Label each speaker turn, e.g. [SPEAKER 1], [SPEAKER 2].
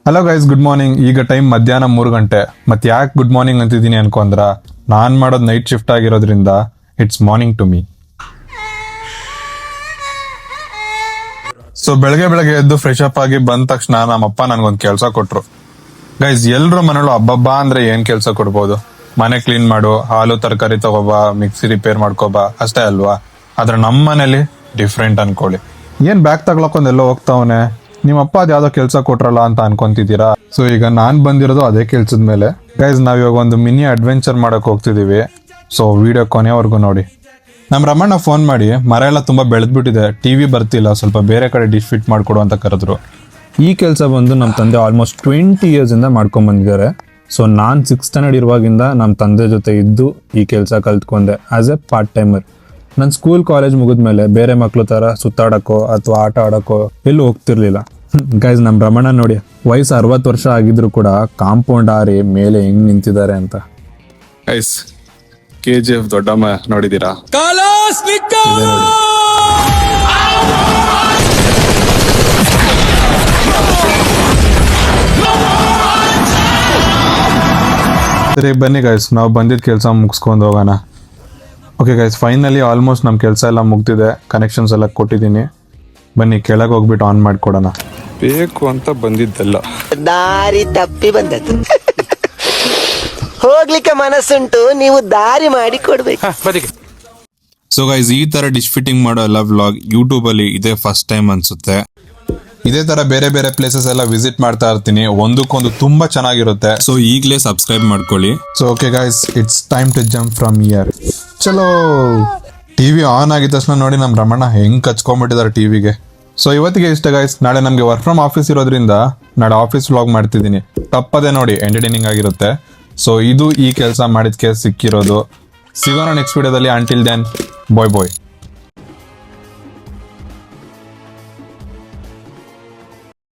[SPEAKER 1] Hello guys, good morning. ಈಗ time ಮಧ್ಯಾಹ್ನ 3 ಗಂಟೆ. ಮತ್ತೆ ಯಾಕೆ ಗುಡ್ ಮಾರ್ನಿಂಗ್ ಅಂತಿದ್ದೀನಿ ಅನ್ಕೊಂಡ್ರ, ನಾನ್ ಮಾಡೋದು ನೈಟ್ ಶಿಫ್ಟ್ ಆಗಿರೋದ್ರಿಂದ it's morning to me. So ಬೆಳಗ್ಗೆ ಎದ್ದು ಫ್ರೆಶ್ ಅಪ್ ಆಗಿ ಬಂದ ತಕ್ಷಣ ನಮ್ಮಪ್ಪ ನನ್ಗೊಂದು ಕೆಲಸ ಕೊಟ್ರು. ಗೈಸ್, ಎಲ್ರು ಮನೇಲೂ ಹಬ್ಬಬ್ಬಾ ಅಂದ್ರೆ ಏನ್ ಕೆಲಸ ಕೊಡ್ಬೋದು? ಮನೆ ಕ್ಲೀನ್ ಮಾಡು, ಹಾಲು ತರಕಾರಿ ತಗೋಬಾ, ಮಿಕ್ಸಿ ರಿಪೇರ್ ಮಾಡ್ಕೋಬಾ, ಅಷ್ಟೇ ಅಲ್ವಾ? ಆದ್ರೆ ನಮ್ಮ ಮನೇಲಿ ಡಿಫ್ರೆಂಟ್ ಅನ್ಕೊಳ್ಳಿ. ಏನ್ ಬ್ಯಾಗ್ ತಗ್ಲಾಕೊಂಡೆಲ್ಲೋ ಹೋಗ್ತಾವನೆ, ನಿಮ್ಮಪ್ಪ ಅದ್ ಯಾವ್ದೋ ಕೆಲಸ ಕೊಟ್ರಲ್ಲ ಅಂತ ಅನ್ಕೊಂತಿದ್ದೀರಾ? ಸೊ ಈಗ ನಾನ್ ಬಂದಿರೋದು ಅದೇ ಕೆಲ್ಸದ ಮೇಲೆ. ಗೈಸ್, ನಾವ್ ಇವಾಗ ಒಂದು ಮಿನಿ ಅಡ್ವೆಂಚರ್ ಮಾಡಕ್ ಹೋಗ್ತಿದೀವಿ. ಸೊ ವಿಡಿಯೋ ಕೊನೆವರೆಗೂ ನೋಡಿ. ನಮ್ ರಮಣ್ಣ ಫೋನ್ ಮಾಡಿ ಮರ ಎಲ್ಲ ತುಂಬಾ ಬೆಳೆದ್ಬಿಟ್ಟಿದೆ, ಟಿವಿ ಬರ್ತಿಲ್ಲ, ಸ್ವಲ್ಪ ಬೇರೆ ಕಡೆ ಡಿಶ್ ಫಿಟ್ ಮಾಡ್ಕೊಡು ಅಂತ ಕರೆದ್ರು. ಈ ಕೆಲಸ ಬಂದು ನಮ್ಮ ತಂದೆ ಆಲ್ಮೋಸ್ಟ್ 20 years ಇಂದ ಮಾಡ್ಕೊಂಡ್ ಬಂದಿದ್ದಾರೆ. ಸೊ ನಾನ್ 6th ಸ್ಟ್ಯಾಂಡರ್ಡ್ ಇರುವಾಗಿಂದ ನಮ್ಮ ತಂದೆ ಜೊತೆ ಇದ್ದು ಈ ಕೆಲಸ ಕಲ್ತ್ಕೊಂಡೆ ಆಸ್ ಎ ಪಾರ್ಟ್ ಟೈಮರ್. ನನ್ನ ಸ್ಕೂಲ್ ಕಾಲೇಜ್ ಮುಗಿದ್ಮೇಲೆ ಬೇರೆ ಮಕ್ಳು ತರ ಸುತ್ತಾಡಕ್ಕೋ ಅಥವಾ ಆಟ ಆಡಕ್ಕೋ ಎಲ್ಲೂ ಹೋಗ್ತಿರ್ಲಿಲ್ಲ. ಗೈಸ್, ನಮ್ ರಮಣ ನೋಡಿ, ವಯಸ್ಸು 60 ವರ್ಷ ಆಗಿದ್ರು ಕೂಡ ಕಾಂಪೌಂಡ್ ಆರಿ ಮೇಲೆ ಹೆಂಗ್ ನಿಂತಿದ್ದಾರೆ ಅಂತ. ಗೈಸ್, KGF ದೊಡ್ಡಮ್ಮ ನೋಡಿದೀರಾ? ಸರಿ ಬನ್ನಿ ಗೈಸ್, ನಾವು ಬಂದಿದ್ದ ಕೆಲಸ ಮುಗಿಸ್ಕೊಂಡು ಹೋಗೋಣ. ಓಕೆ ಗೈಸ್, ಫೈನಲಿ ಆಲ್ಮೋಸ್ಟ್ ನಮ್ಮ ಕೆಲಸ ಎಲ್ಲ ಮುಗ್ದಿದೆ, ಕನೆಕ್ಷನ್ಸ್ ಎಲ್ಲ ಕೊಟ್ಟಿದ್ದೀನಿ. ಬನ್ನಿ ಕೆಳಗೆ ಹೋಗ್ಬಿಟ್ಟು ಆನ್ ಮಾಡಿಕೊಡೋಣ. ಬೇಕು ಅಂತ ಬಂದಿದ್ದೆಲ್ಲ
[SPEAKER 2] ದಾರಿ ತಪ್ಪಿ ಬಂದದ್ದು. ಹೋಗ್ಲಿಕ್ಕೆ ಮನಸ್ಸುಂಟು, ನೀವು ದಾರಿ ಮಾಡಿ ಕೊಡ್ಬೇಕು.
[SPEAKER 1] ಸೊ ಗೈಸ್, ಈ ತರ ಡಿಶ್ ಫಿಟ್ಟಿಂಗ್ ಮಾಡೋ ಎಲ್ಲ ವ್ಲಾಗ್ ಯೂಟ್ಯೂಬ್ ಅಲ್ಲಿ ಇದೇ ಫಸ್ಟ್ ಟೈಮ್ ಅನ್ಸುತ್ತೆ. ಇದೇ ತರ ಬೇರೆ ಪ್ಲೇಸಸ್ ಎಲ್ಲ ವಿಸಿಟ್ ಮಾಡ್ತಾ ಇರ್ತೀನಿ, ಒಂದಕ್ಕೊಂದು ತುಂಬಾ ಚೆನ್ನಾಗಿರುತ್ತೆ. ಸೊ ಈಗಲೇ ಸಬ್ಸ್ಕ್ರೈಬ್ ಮಾಡ್ಕೊಳ್ಳಿ. So okay guys, it's time to jump from here. ಚಲೋ. ಟಿವಿ ಆನ್ ಆಗಿದ ತಕ್ಷಣ ನೋಡಿ ನಮ್ ರಮಣ್ಣ ಹೆಂಗ್ ಕಚ್ಕೊಂಡ್ಬಿಟ್ಟಿದ್ದಾರೆ ಟಿವಿಗೆ. ಸೊ ಇವತ್ತಿಗೆ ಇಷ್ಟ ಗೈಸ್. ನಾಳೆ ನಮ್ಗೆ ವರ್ಕ್ ಫ್ರಮ್ ಆಫೀಸ್ ಇರೋದ್ರಿಂದ ನಾಳೆ ಆಫೀಸ್ ವ್ಲಾಗ್ ಮಾಡ್ತಿದ್ದೀನಿ. ತಪ್ಪದೆ ನೋಡಿ, ಎಂಟರ್ಟೈನಿಂಗ್ ಆಗಿರುತ್ತೆ. ಸೊ ಇದು ಈ ಕೆಲಸ ಮಾಡಿದ್ಕೆ ಸಿಕ್ಕಿರೋದು. ಸಿಗೋಣ ನೆಕ್ಸ್ಟ್ ವಿಡಿಯೋದಲ್ಲಿ. ಅಂಟಿಲ್ ದೆನ್, ಬಾಯ್.